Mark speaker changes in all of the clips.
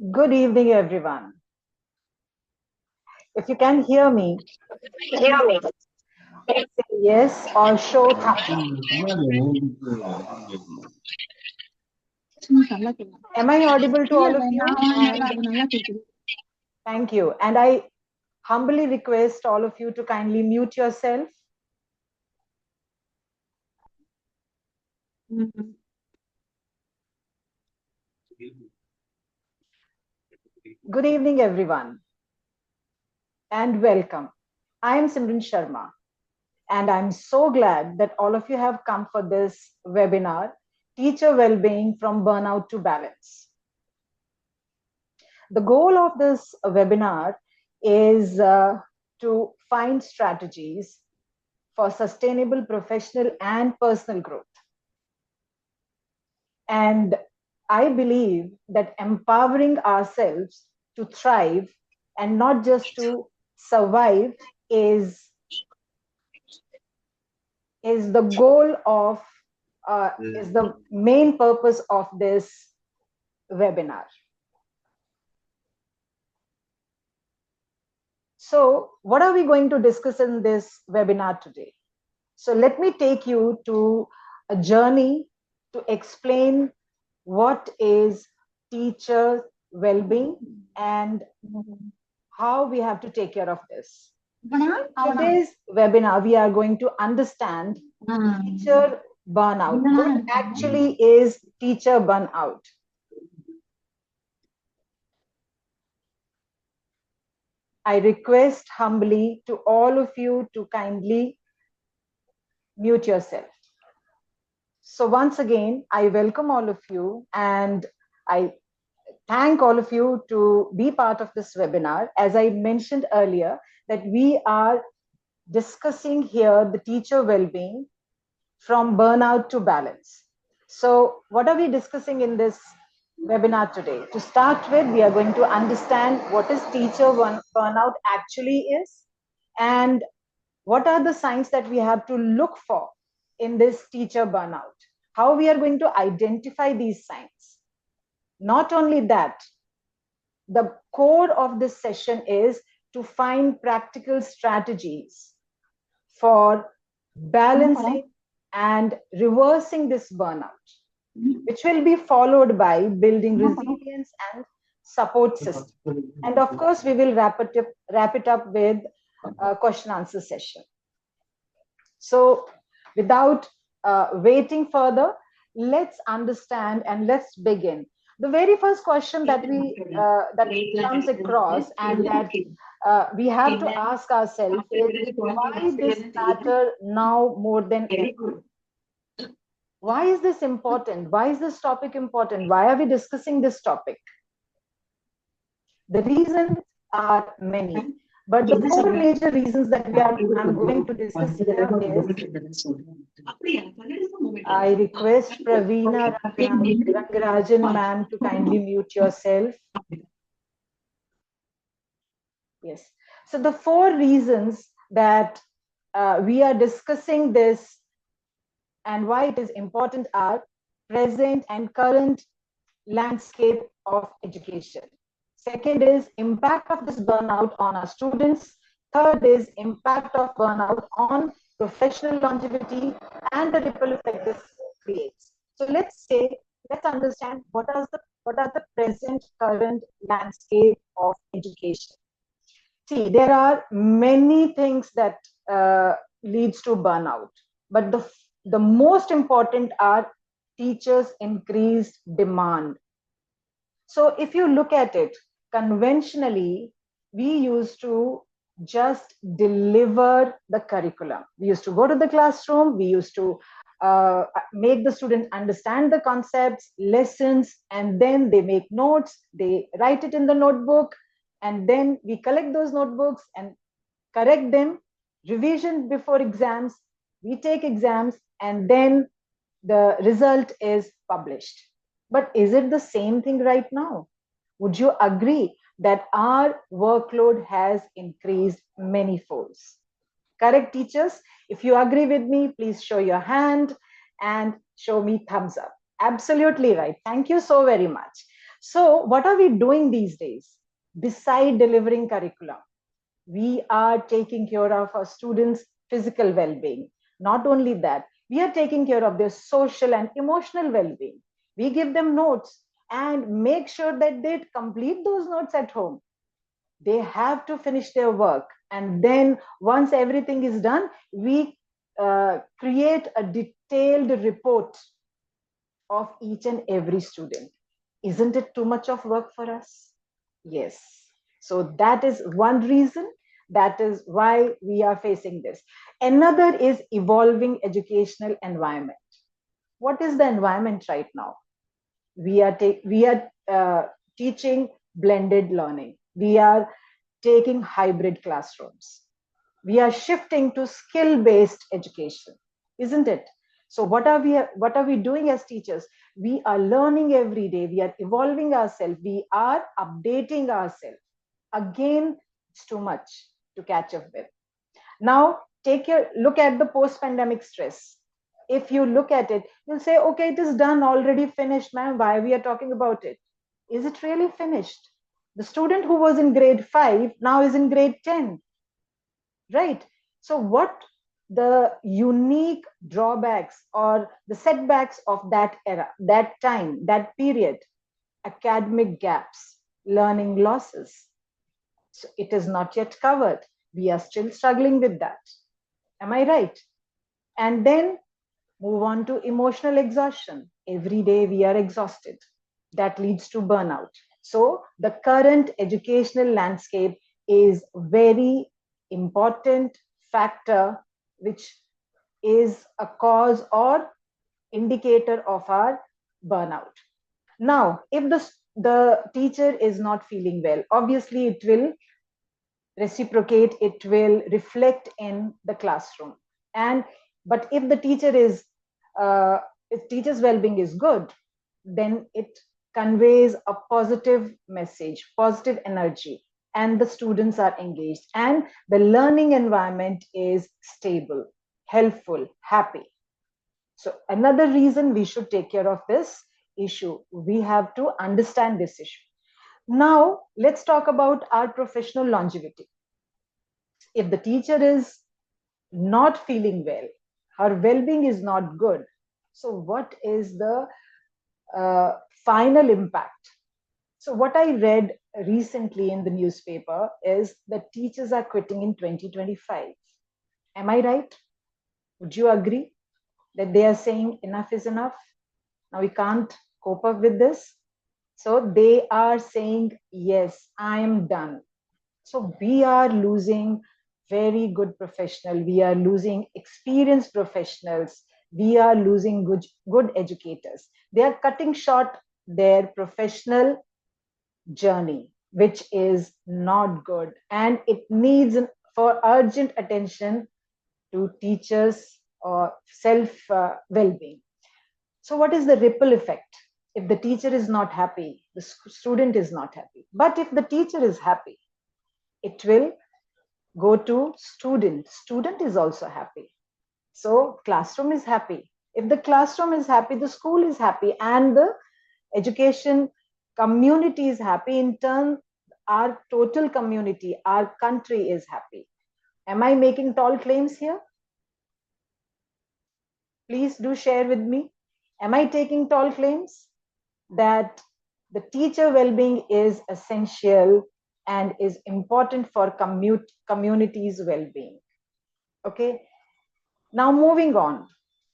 Speaker 1: Good evening, everyone. If you can hear me, say yes or show thumbs up. Am I audible to all of you? And thank you. And I humbly request all of you to kindly mute yourself. Good evening, everyone, and welcome. I am Simran Sharma, and I'm so glad that all of you have come for this webinar, Teacher Wellbeing from Burnout to Balance. The goal of this webinar is to find strategies for sustainable professional and personal growth. And I believe that empowering ourselves to thrive and not just to survive is the goal of is the main purpose of this webinar. So what are we going to discuss in this webinar today? So let me take you to a journey to explain what is teacher well-being and how we have to take care of this. Today's webinar, we are going to understand teacher burnout. What actually is teacher burnout? I request humbly to all of you to kindly mute yourself. So once again, I welcome all of you and I thank all of you to be part of this webinar. As I mentioned earlier, that we are discussing here the teacher well-being from burnout to balance. So what are we discussing in this webinar today? To start with, we are going to understand what is teacher burnout actually is and what are the signs that we have to look for in this teacher burnout, how we are going to identify these signs. Not only that, the core of this session is to find practical strategies for balancing and reversing this burnout, which will be followed by building resilience and support system. And of course, we will wrap it up with a question answer session. So without waiting further, let's understand and let's begin. The very first question that comes across and that we have to ask ourselves is why this matter now more than ever? Why is this important? Why is this topic important? Why are we discussing this topic? The reasons are many, but the four major reasons that I'm going to discuss here is I request Praveena Rangarajan ma'am to kindly mute yourself. Yes. So the four reasons that we are discussing this and why it is important are present and current landscape of education. Second is impact of this burnout on our students. Third is impact of burnout on professional longevity and the ripple effect this creates. So let's understand what are the present current landscape of education. See, there are many things that leads to burnout, but the most important are teachers' increased demand. So if you look at it conventionally, we used to just deliver the curriculum. We used to go to the classroom, we used to make the student understand the concepts, lessons, and then they make notes, they write it in the notebook, and then we collect those notebooks and correct them, revision before exams, we take exams, and then the result is published. But is it the same thing right now? Would you agree that our workload has increased many folds? Correct, teachers? If you agree with me, please show your hand and show me thumbs up. Absolutely right. Thank you so very much. So, what are we doing these days? Beside delivering curriculum, we are taking care of our students' physical well being. Not only that, we are taking care of their social and emotional well being. We give them notes and make sure that they complete those notes at home. They have to finish their work. And then, once everything is done, we create a detailed report of each and every student. Isn't it too much of work for us? Yes. So that is one reason. That is why we are facing this. Another is evolving educational environment. What is the environment right now? We are teaching blended learning. We are taking hybrid classrooms. We are shifting to skill based education, isn't it? So what are we doing as teachers? We are learning every day. We are evolving ourselves. We are updating ourselves. Again, it's too much to catch up with. Now, take your look at the post pandemic stress. If you look at it, you'll say, okay, it is done, already finished, ma'am. Why we are talking about it? Is it really finished? The student who was in grade 5 now is in grade 10, right? So what the unique drawbacks or the setbacks of that era, that time, that period? Academic gaps, learning losses. So it is not yet covered. We are still struggling with that. Am I right? And then move on to emotional exhaustion. Every day we are exhausted. That leads to burnout. So the current educational landscape is very important factor which is a cause or indicator of our burnout. Now, if the teacher is not feeling well, obviously it will reciprocate, it will reflect in the classroom. And but if the teacher is if teacher's well-being is good, then it conveys a positive message, positive energy, and the students are engaged and the learning environment is stable, helpful, happy. So another reason we should take care of this issue, we have to understand this issue. Now let's talk about our professional longevity. If the teacher is not feeling well, her well-being is not good, so what is the uh, final impact? So what I read recently in the newspaper is that teachers are quitting in 2025. Am I right? Would you agree that they are saying enough is enough? Now we can't cope up with this. So they are saying, yes, I am done. So we are losing very good professional. We are losing experienced professionals. We are losing good educators. They are cutting short their professional journey, which is not good. And it needs for urgent attention to teachers or self well-being. So what is the ripple effect? If the teacher is not happy, the student is not happy. But if the teacher is happy, it will go to student. Student is also happy. So classroom is happy. If the classroom is happy, the school is happy, and the education community is happy. In turn, our total community, our country is happy. Am I making tall claims here? Please do share with me. Am I taking tall claims that the teacher well-being is essential and is important for communities' well-being? Okay. Now moving on.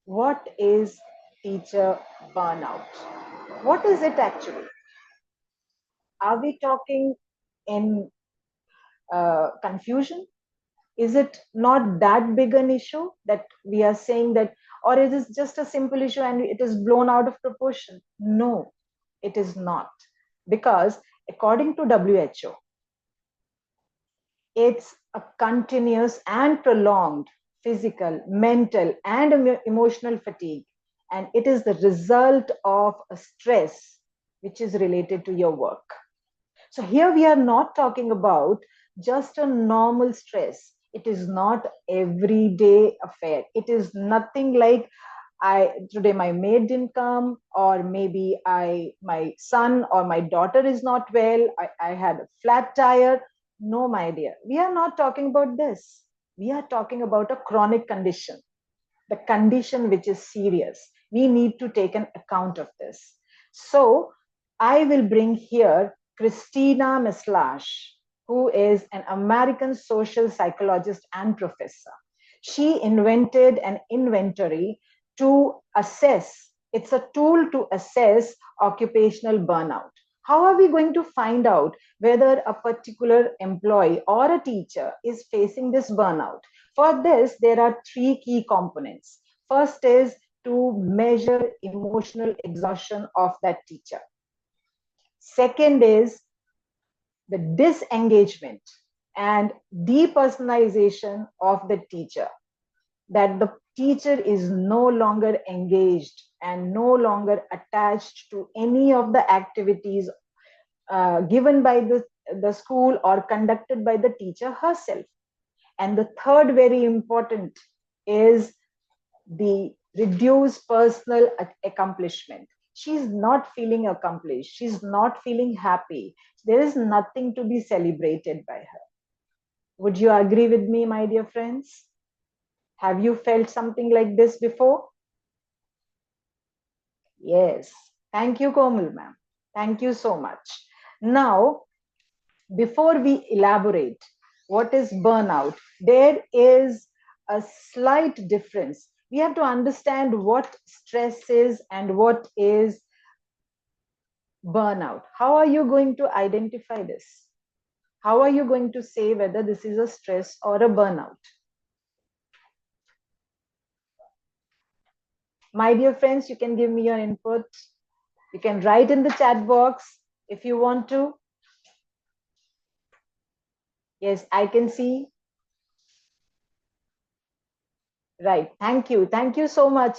Speaker 1: What is teacher burnout? What is it actually? Are we talking in confusion? Is it not that big an issue that we are saying that, or is it just a simple issue and it is blown out of proportion? No, it is not. Because according to WHO, it's a continuous and prolonged physical, mental, and emotional fatigue. And it is the result of a stress which is related to your work. So here we are not talking about just a normal stress. It is not everyday affair. It is nothing like today my maid didn't come, or maybe my son or my daughter is not well, I had a flat tire. No, my dear, we are not talking about this. We are talking about a chronic condition, the condition which is serious. We need to take an account of this. So I will bring here Christina Mislash, who is an American social psychologist and professor. She invented an inventory to assess, it's a tool to assess occupational burnout. How are we going to find out whether a particular employee or a teacher is facing this burnout? For this, there are three key components. First is to measure emotional exhaustion of that teacher. Second is the disengagement and depersonalization of the teacher, that the teacher is no longer engaged and no longer attached to any of the activities given by the school or conducted by the teacher herself. And the third, very important, is the reduced personal accomplishment. She's not feeling accomplished. She's not feeling happy. There is nothing to be celebrated by her. Would you agree with me, my dear friends? Have you felt something like this before? Yes. Thank you, Komal ma'am. Thank you so much. Now, before we elaborate what is burnout, there is a slight difference. We have to understand what stress is and what is burnout. How are you going to identify this? How are you going to say whether this is a stress or a burnout? My dear friends, you can give me your input. You can write in the chat box if you want to. Yes, I can see. Right. Thank you. Thank you so much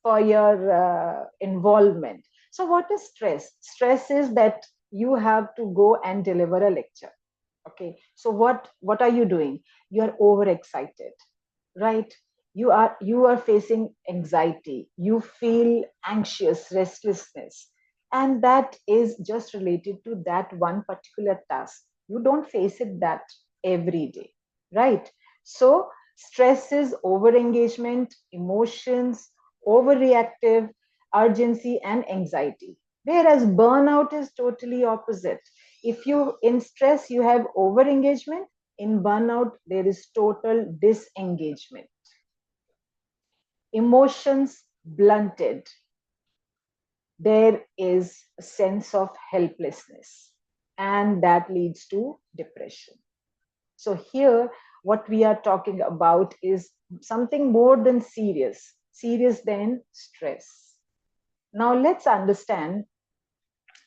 Speaker 1: for your involvement. So, what is stress? Stress is that you have to go and deliver a lecture. Okay. So, what are you doing? You are overexcited, right? You are facing anxiety. You feel anxious, restlessness, and that is just related to that one particular task. You don't face it that every day, right? So stress is over engagement, emotions, overreactive, urgency, and anxiety. Whereas burnout is totally opposite. If you in stress you have over engagement, in burnout there is total disengagement. Emotions blunted, there is a sense of helplessness, and that leads to depression. So here what we are talking about is something more than serious than stress. Now let's understand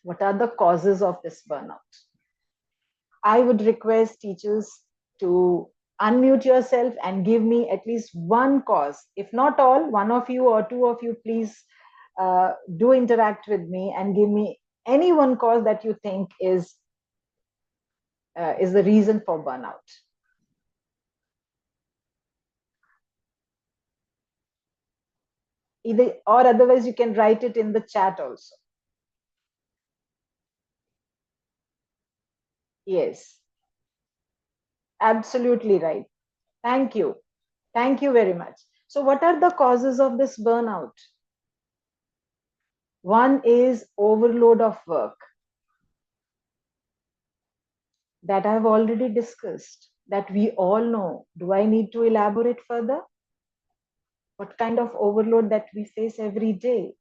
Speaker 1: what are the causes of this burnout. I would request teachers to unmute yourself and give me at least one cause. If not all, one of you or two of you, please do interact with me and give me any one cause that you think is the reason for burnout. Either or otherwise you can write it in the chat also. Yes, absolutely right. Thank you. Thank you very much. So what are the causes of this burnout? One is overload of work, that I've already discussed, that we all know. Do I need to elaborate further? What kind of overload that we face every day?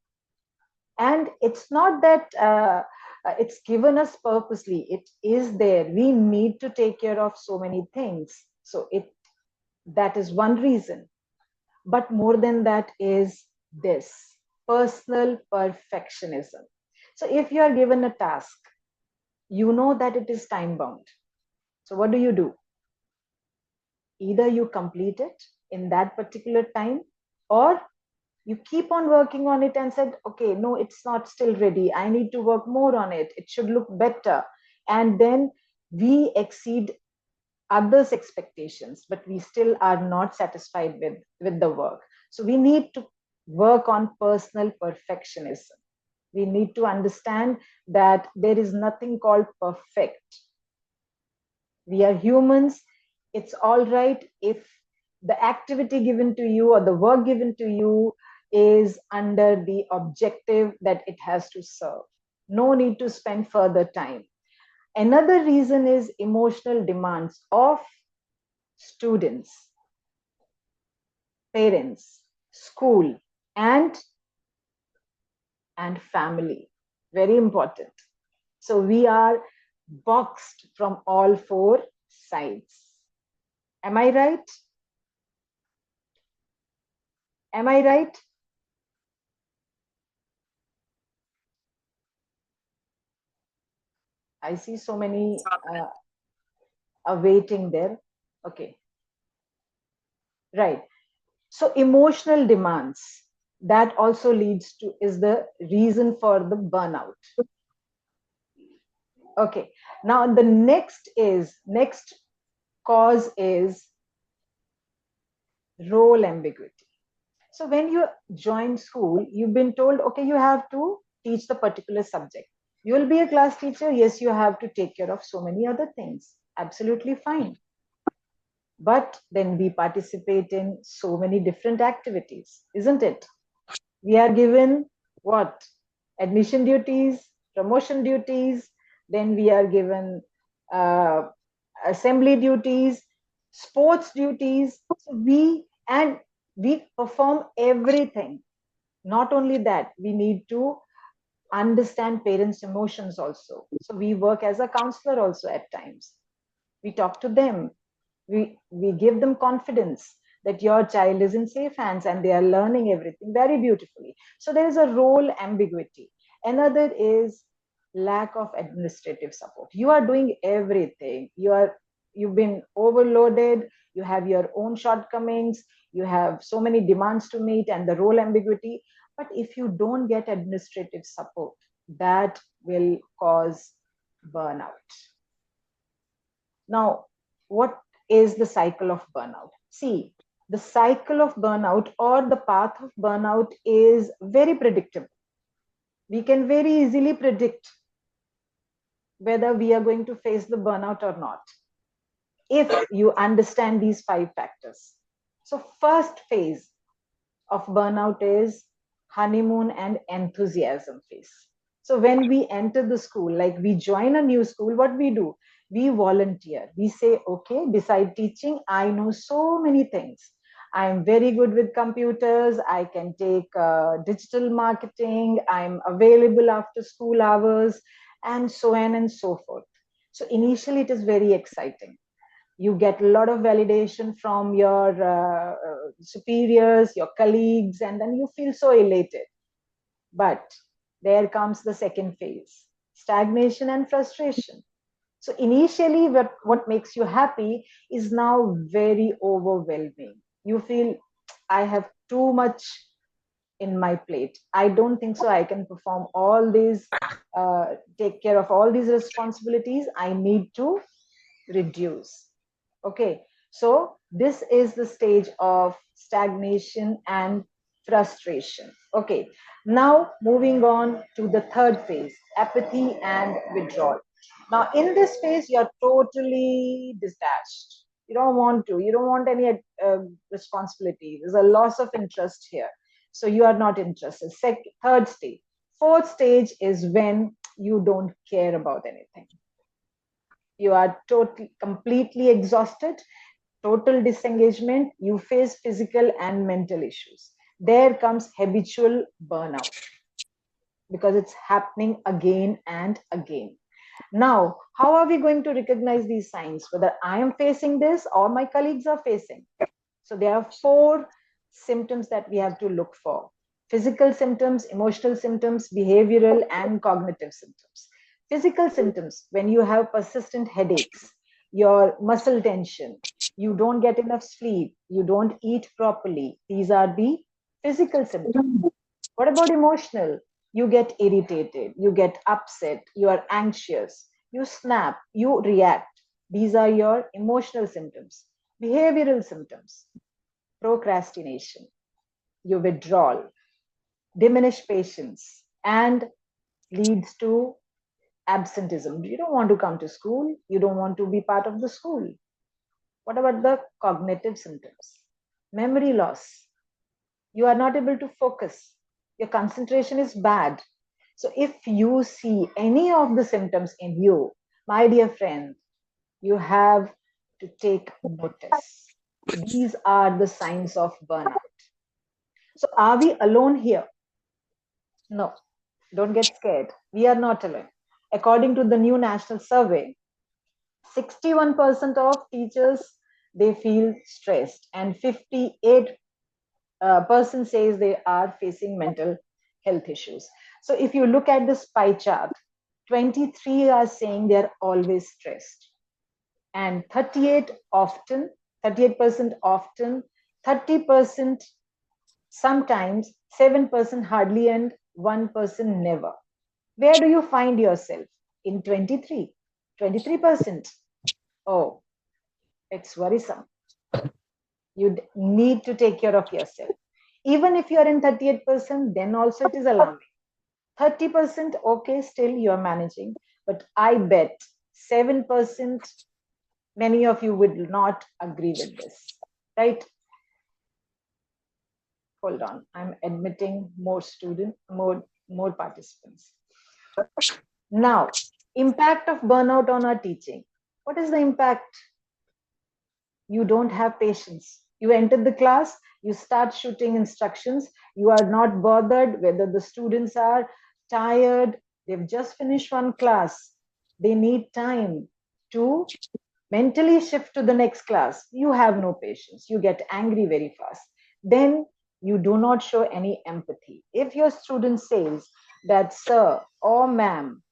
Speaker 1: And it's not that it's given us purposely. It is there. We need to take care of so many things. So that is one reason. But more than that is this personal perfectionism. So if you are given a task, you know that it is time bound. So what do? Either you complete it in that particular time, or you keep on working on it and said, okay, no, it's not still ready. I need to work more on it. It should look better. And then we exceed others' expectations, but we still are not satisfied with the work. So we need to work on personal perfectionism. We need to understand that there is nothing called perfect. We are humans. It's all right if the activity given to you or the work given to you is under the objective that it has to serve. No need to spend further time. Another reason is emotional demands of students, parents, school, and family. Very important. So we are boxed from all four sides. Am I right? Am I right? I see so many are waiting there. Okay, right. So emotional demands, that also leads to, is the reason for the burnout. Okay, now the next cause is role ambiguity. So when you join school, you've been told, okay, you have to teach the particular subject. You will be a class teacher. Yes, you have to take care of so many other things. Absolutely fine. But then we participate in so many different activities, isn't it? We are given what? Admission duties, promotion duties, then we are given uh, assembly duties, sports duties. So we perform everything. Not only that, we need to understand parents' emotions also. So we work as a counselor also at times. We talk to them. We give them confidence that your child is in safe hands and they are learning everything very beautifully. So there is a role ambiguity. Another is lack of administrative support. You are doing everything. You've been overloaded. You have your own shortcomings. You have so many demands to meet and the role ambiguity. But if you don't get administrative support, that will cause burnout. Now, what is the cycle of burnout? See, the cycle of burnout or the path of burnout is very predictable. We can very easily predict whether we are going to face the burnout or not if you understand these five factors. So, first phase of burnout is honeymoon and enthusiasm phase. So when we enter the school, like we join a new school, what we do? We volunteer. We say, okay, beside teaching, I know so many things. I'm very good with computers. I can take digital marketing. I'm available after school hours, and so on and so forth. So initially, it is very exciting. You get a lot of validation from your superiors, your colleagues, and then you feel so elated. But there comes the second phase, stagnation and frustration. So initially, what makes you happy is now very overwhelming. You feel, I have too much in my plate. I don't think so. I can perform all these, take care of all these responsibilities. I need to reduce. Okay, so this is the stage of stagnation and frustration. Okay, now moving on to the third phase, apathy and withdrawal. Now, in this phase, you're totally detached. You don't want any responsibility. There's a loss of interest here. So you are not interested. Third stage. Fourth stage is when you don't care about anything. You are totally completely exhausted, total disengagement. You face physical and mental issues. There comes habitual burnout because it's happening again and again. Now, how are we going to recognize these signs, whether I am facing this or my colleagues are facing? So there are four symptoms that we have to look for: physical symptoms, emotional symptoms, behavioral, and cognitive symptoms. Physical symptoms: when you have persistent headaches, your muscle tension, you don't get enough sleep, you don't eat properly. These are the physical symptoms. What about emotional? You get irritated, you get upset, you are anxious, you snap, you react. These are your emotional symptoms. Behavioral symptoms: procrastination, you withdrawal, diminish patience, and leads to absenteeism. You don't want to come to school, you don't want to be part of the school. What about the cognitive symptoms? Memory loss. You are not able to focus. Your concentration is bad. So, if you see any of the symptoms in you, my dear friend, you have to take notice. These are the signs of burnout. So, are we alone here? No, don't get scared. We are not alone. According to the new national survey, 61% of teachers they feel stressed, and 58% says they are facing mental health issues. So if you look at this pie chart, 23 are saying they are always stressed, and 38% often, 30% sometimes, 7% hardly, and 1% never. Where do you find yourself? In 23? 23%. Oh, it's worrisome. You need to take care of yourself. Even if you're in 38%, then also it is alarming. 30%, okay, still you're managing. But I bet 7%, many of you would not agree with this, right? Hold on, I'm admitting more students, more participants. Now, impact of burnout on our teaching. What is the impact? You don't have patience. You enter the class, you start shooting instructions. You are not bothered whether the students are tired. They've just finished one class. They need time to mentally shift to the next class. You have no patience. You get angry very fast. Then you do not show any empathy. If your student says that, sir or ma'am,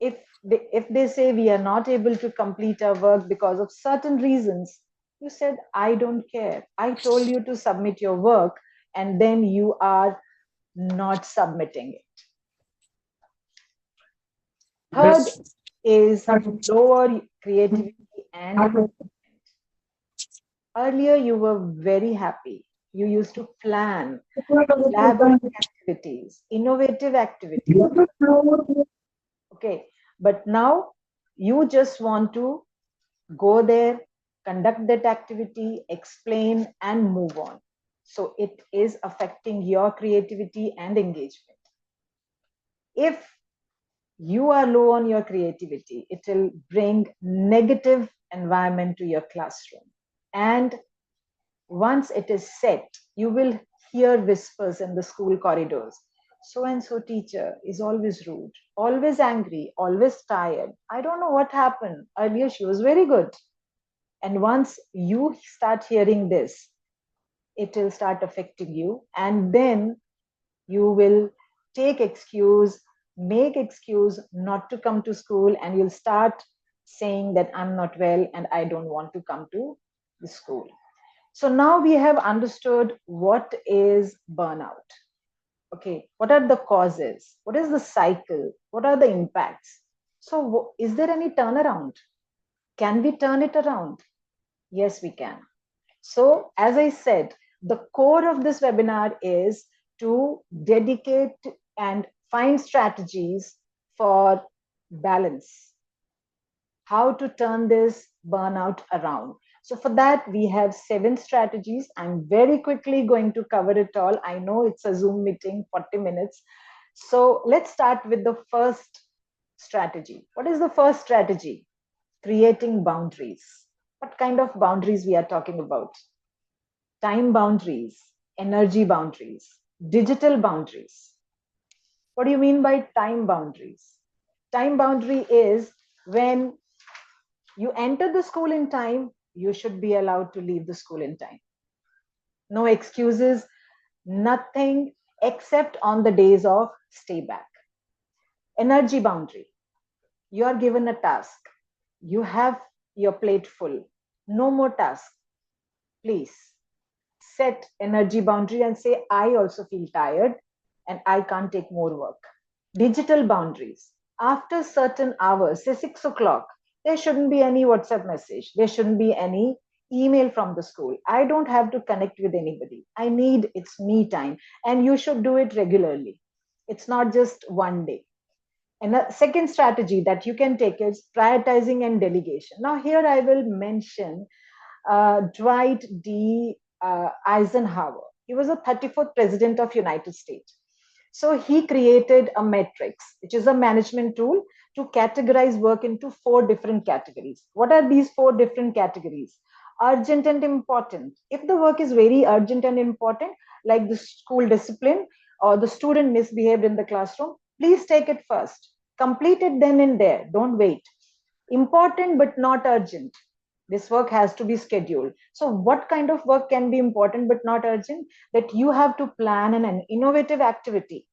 Speaker 1: if they say we are not able to complete our work because of certain reasons, you said, I don't care. I told you to submit your work, and then you are not submitting it. Third is lower creativity and earlier you were very happy. You used to plan elaborate activities, innovative activities. Okay, but now you just want to go there, conduct that activity, explain, and move on. So it is affecting your creativity and engagement. If you are low on your creativity, it will bring negative environment to your classroom. And once it is set, you will hear whispers in the school corridors. So and so teacher is always rude, always angry, always tired. I don't know what happened. Earlier she was very good. And once you start hearing this, it will start affecting you. And then you will take excuse, make excuse not to come to school, and you'll start saying that I'm not well and I don't want to come to the school. So now we have understood what is burnout. Okay, what are the causes? What is the cycle? What are the impacts? So, is there any turnaround? Can we turn it around? Yes, we can. So, as I said, the core of this webinar is to dedicate and find strategies for balance. How to turn this burnout around. So, for that, we have 7 strategies. I'm very quickly going to cover it all. I know it's a Zoom meeting, 40 minutes. So, let's start with the first strategy. What is the first strategy? Creating boundaries. What kind of boundaries we are talking about? Time boundaries, energy boundaries, digital boundaries. What do you mean by time boundaries? Time boundary is when you enter the school in time, you should be allowed to leave the school in time. No excuses, nothing except on the days of stay back. Energy boundary. You are given a task. You have your plate full. No more task. Please set energy boundary and say, I also feel tired and I can't take more work. Digital boundaries. After certain hours, say 6 o'clock, there shouldn't be any WhatsApp message. There shouldn't be any email from the school. I don't have to connect with anybody. I need it's me time. And you should do it regularly. It's not just one day. And the second strategy that you can take is prioritizing and delegation. Now, here I will mention Dwight D. Eisenhower. He was the 34th president of United States. So he created a matrix, which is a management tool to categorize work into four different categories. What are these four different categories? Urgent and important. If the work is very urgent and important, like the school discipline or the student misbehaved in the classroom, please take it first. Complete it then and there. Don't wait. Important but not urgent. This work has to be scheduled. So, what kind of work can be important but not urgent? That you have to plan an innovative activity.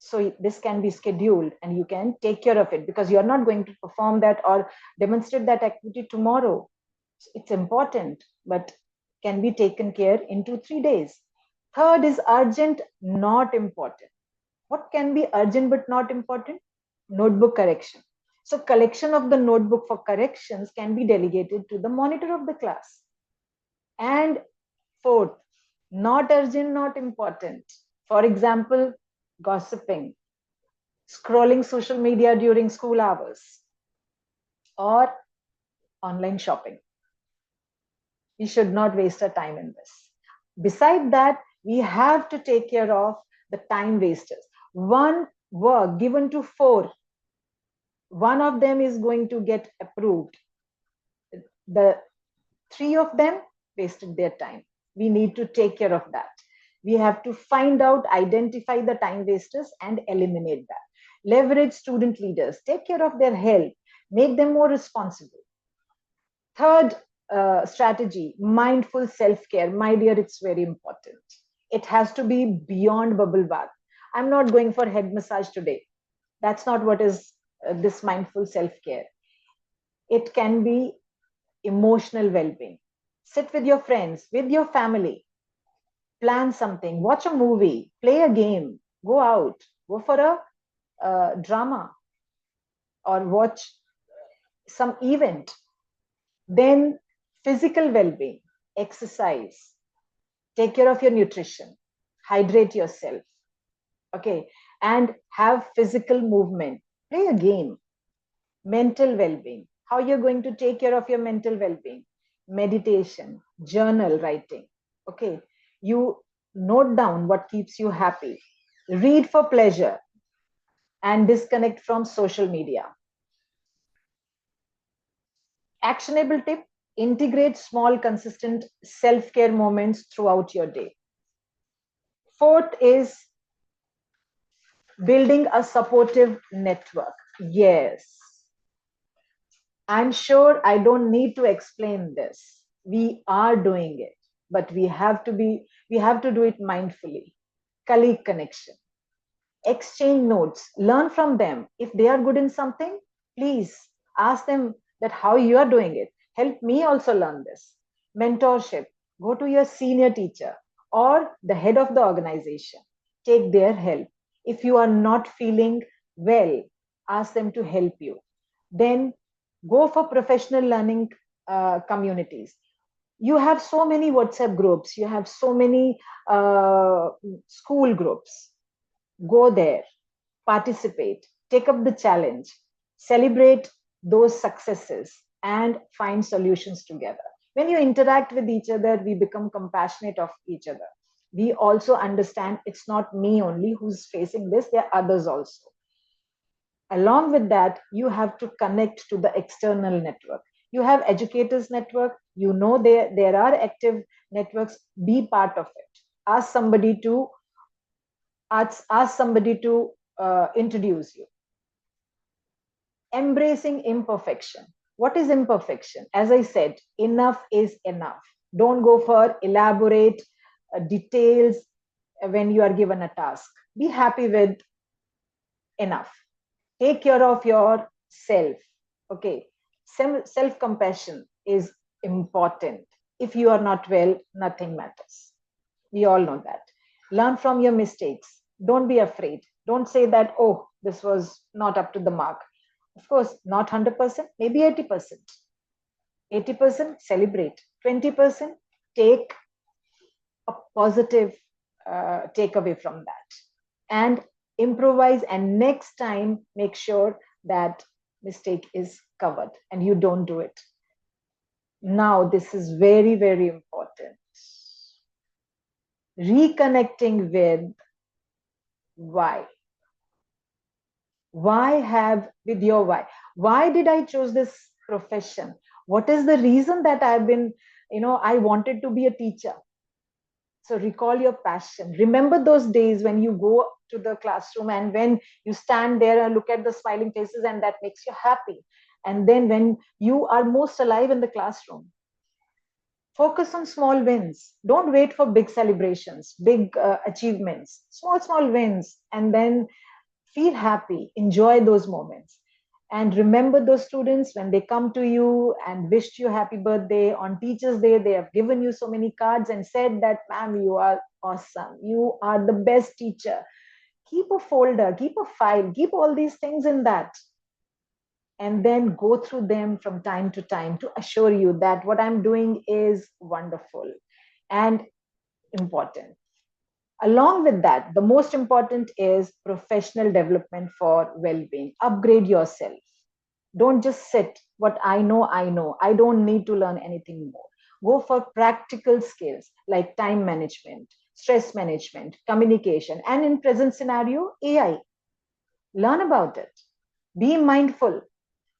Speaker 1: So, this can be scheduled and you can take care of it because you're not going to perform that or demonstrate that activity tomorrow. It's important, but can be taken care in 2-3 days. Third is urgent, not important. What can be urgent but not important? Notebook correction. So collection of the notebook for corrections can be delegated to the monitor of the class. And fourth, not urgent, not important. For example, gossiping, scrolling social media during school hours, or online shopping. We should not waste our time in this. Beside that, we have to take care of the time wasters. One work given to four, one of them is going to get approved. The three of them wasted their time. We need to take care of that. We have to find out, identify the time wasters and eliminate that. Leverage student leaders, take care of their health, make them more responsible. Third strategy, mindful self-care. My dear, it's very important. It has to be beyond bubble bath. I'm not going for head massage today. That's not what is this mindful self-care. It can be emotional well-being. Sit with your friends, with your family, plan something, watch a movie, play a game, go out, go for a drama or watch some event. Then physical well-being, exercise, take care of your nutrition, hydrate yourself, okay, and have physical movement, play a game. Mental well-being, how you're going to take care of your mental well-being, meditation, journal writing, okay, you note down what keeps you happy, read for pleasure, and disconnect from social media. Actionable tip, integrate small consistent self-care moments throughout your day. Fourth is building a supportive network. Yes, I'm sure I don't need to explain this. We are doing it, but we have to do it mindfully. Colleague connection, exchange notes, learn from them. If they are good in something, please ask them that how you are doing it. Help me also learn this. Mentorship, go to your senior teacher or the head of the organization. Take their help. If you are not feeling well, ask them to help you. Then go for professional learning communities. You have so many WhatsApp groups, you have so many school groups. Go there, participate, take up the challenge, celebrate those successes, and find solutions together. When you interact with each other, we become compassionate of each other. We also understand it's not me only who's facing this, there are others also. Along with that, you have to connect to the external network. You have educators network, you know there are active networks, be part of it. Ask somebody to introduce you. Embracing imperfection. What is imperfection? As I said, enough is enough. Don't go for elaborate details when you are given a task. Be happy with enough. Take care of yourself. Okay. Self compassion is important. If you are not well, nothing matters. We all know that. Learn from your mistakes. Don't be afraid. Don't say that, oh, this was not up to the mark. Of course, not 100%, maybe 80%. 80% celebrate, 20% take a positive takeaway from that, and improvise, and next time make sure that mistake is covered and you don't do it. Now this is very, very important. Reconnecting with why. Why have with your why did I choose this profession? What is the reason that I've been, I wanted to be a teacher? So recall your passion. Remember those days when you go to the classroom and when you stand there and look at the smiling faces, and that makes you happy. And then when you are most alive in the classroom, focus on small wins. Don't wait for big celebrations, big achievements. Small, small wins. And then feel happy, enjoy those moments. And remember those students when they come to you and wished you happy birthday on Teachers' Day. They have given you so many cards and said that, ma'am, you are awesome. You are the best teacher. Keep a folder, keep a file, keep all these things in that. And then go through them from time to time to assure you that what I'm doing is wonderful and important. Along with that, the most important is professional development for well-being. Upgrade yourself. Don't just sit. What I know, I know. I don't need to learn anything more. Go for practical skills like time management, stress management, communication, and in present scenario, AI. Learn about it. Be mindful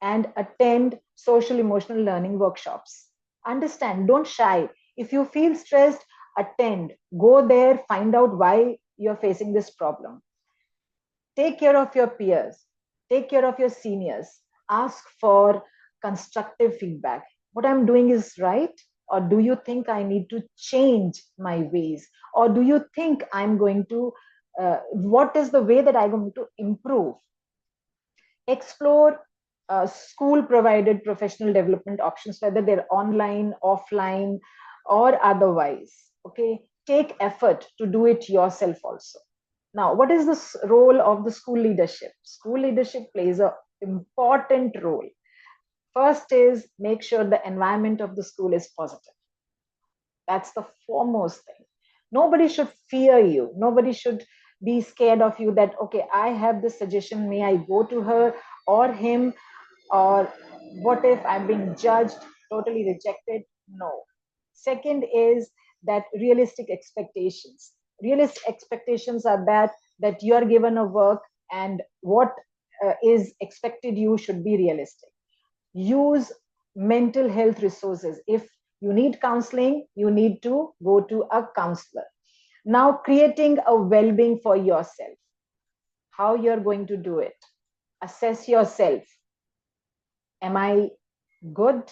Speaker 1: and attend social emotional learning workshops. Understand, don't shy. If you feel stressed, attend. Go there, find out why you're facing this problem. Take care of your peers, take care of your seniors, ask for constructive feedback. What I'm doing is right? Or do you think I need to change my ways? Or do you think I'm going to, what is the way that I'm going to improve? Explore school provided professional development options, whether they're online, offline, or otherwise. Okay, take effort to do it yourself also. Now, what is the role of the school leadership? School leadership plays an important role. First is make sure the environment of the school is positive. That's the foremost thing. Nobody should fear you. Nobody should be scared of you that, okay, I have this suggestion. May I go to her or him? Or what if I'm being judged, totally rejected? No. Second is that realistic expectations. Realistic expectations are that you are given a work, and what is expected you should be realistic. Use mental health resources. If you need counseling, you need to go to a counselor. Now, creating a well-being for yourself. How you're going to do it? Assess yourself. Am I good?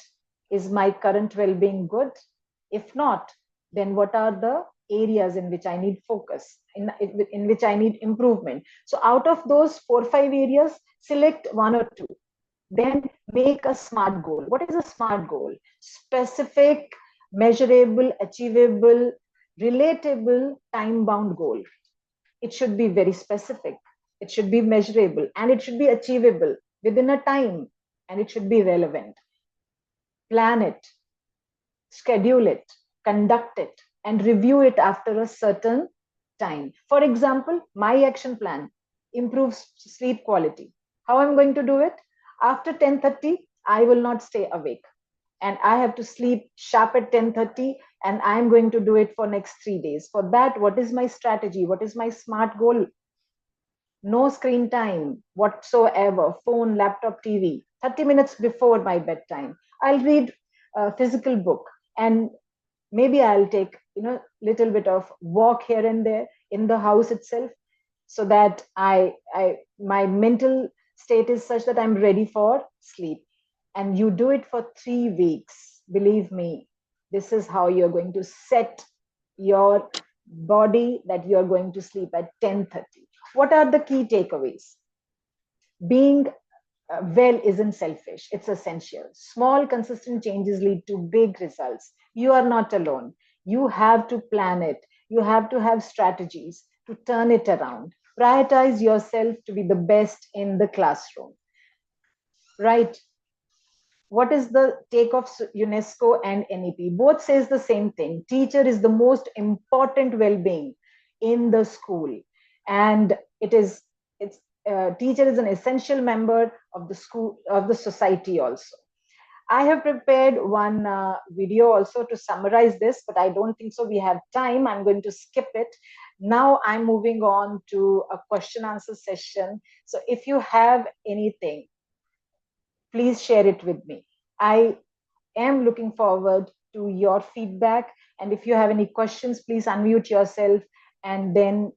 Speaker 1: Is my current well-being good? If not, then what are the areas in which I need focus, in which I need improvement? So out of those 4 or 5 areas, select one or two. Then make a SMART goal. What is a SMART goal? Specific, measurable, achievable, relatable, time-bound goal. It should be very specific. It should be measurable, and it should be achievable within a time, and it should be relevant. Plan it, schedule it, conduct it, and review it after a certain time. For example, my action plan improves sleep quality. How I'm going to do it? After 10:30, I will not stay awake, and I have to sleep sharp at 10:30, and I'm going to do it for next 3 days. For that, what is my strategy? What is my SMART goal? No screen time whatsoever, phone, laptop, TV, 30 minutes before my bedtime. I'll read a physical book, and maybe I'll take, little bit of walk here and there in the house itself, so that I my mental state is such that I'm ready for sleep. And you do it for 3 weeks. Believe me, this is how you're going to set your body that you're going to sleep at 10:30. What are the key takeaways? Being well isn't selfish, it's essential. Small, consistent changes lead to big results. You are not alone. You have to plan it, you have to have strategies to turn it around. Prioritize yourself to be the best in the classroom. Right. what is the take of UNESCO and NEP? Both says the same thing. Teacher is the most important well-being in the school, and it's teacher is an essential member of the school, of the society also. I have prepared one video also to summarize this, but I don't think so. We have time. I'm going to skip it. Now I'm moving on to a question answer session. So if you have anything, please share it with me. I am looking forward to your feedback. And if you have any questions, please unmute yourself and then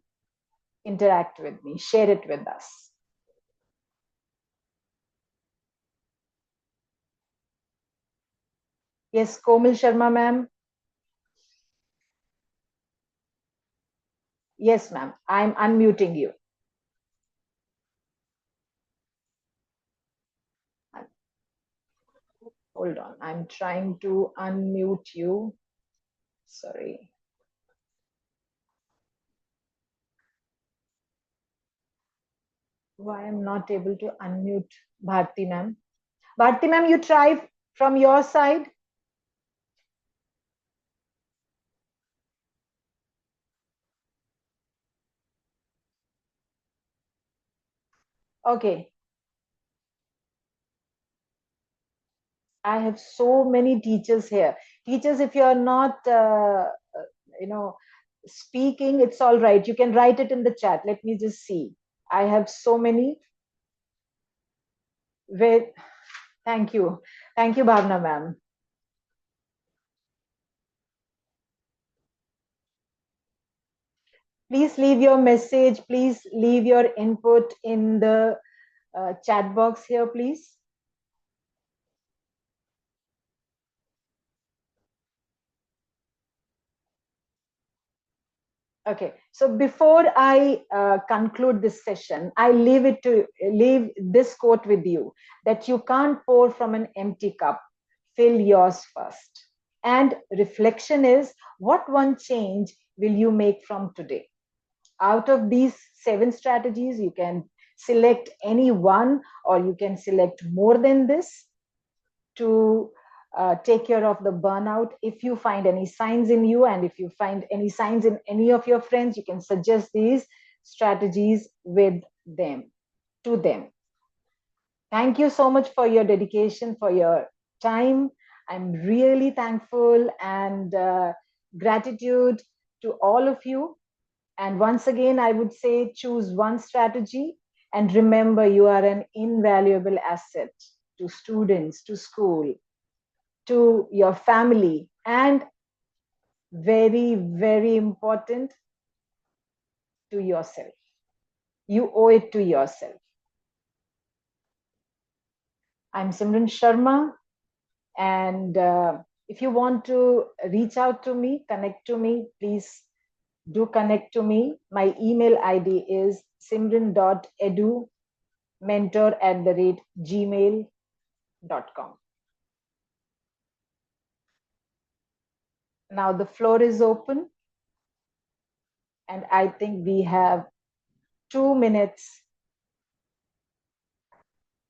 Speaker 1: interact with me. Share it with us. Yes, Komil Sharma, ma'am. Yes, ma'am. I'm unmuting you. Hold on. I'm trying to unmute you. Sorry. Why I'm not able to unmute Bharti, ma'am? Bharti, ma'am, you try from your side. Okay. I have so many teachers here. Teachers, if you're not, you know, speaking, it's all right. You can write it in the chat. Let me just see. I have so many. Wait, thank you. Thank you, Bhavna, ma'am. Please leave your message. Please leave your input in the chat box here, please. Okay, so before I conclude this session, I leave this quote with you, that you can't pour from an empty cup. Fill yours first. And reflection is, what one change will you make from today? Out of these 7 strategies, you can select any one, or you can select more than this to take care of the burnout. If you find any signs in you, and if you find any signs in any of your friends, you can suggest these strategies with them, to them. Thank you so much for your dedication, for your time. I'm really thankful, and gratitude to all of you. And once again, I would say, choose one strategy, and remember, you are an invaluable asset to students, to school, to your family, and very, very important, to yourself. You owe it to yourself. I'm Simran Sharma, and if you want to reach out to me, connect to me, please do connect to me. My email ID is simran.edumentor@gmail.com. Now the floor is open, and I think we have 2 minutes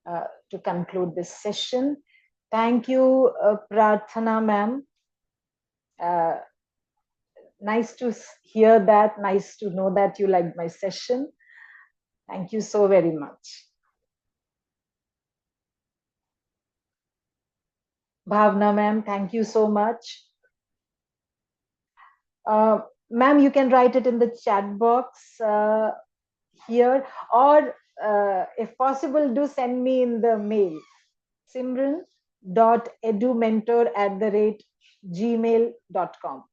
Speaker 1: to conclude this session. Thank you, Prarthana ma'am. Uh, nice to hear that. Nice to know that you liked my session. Thank you so very much. Bhavna ma'am, thank you so much. Ma'am, you can write it in the chat box here, or if possible, do send me in the mail. Simran.edumentor@gmail.com.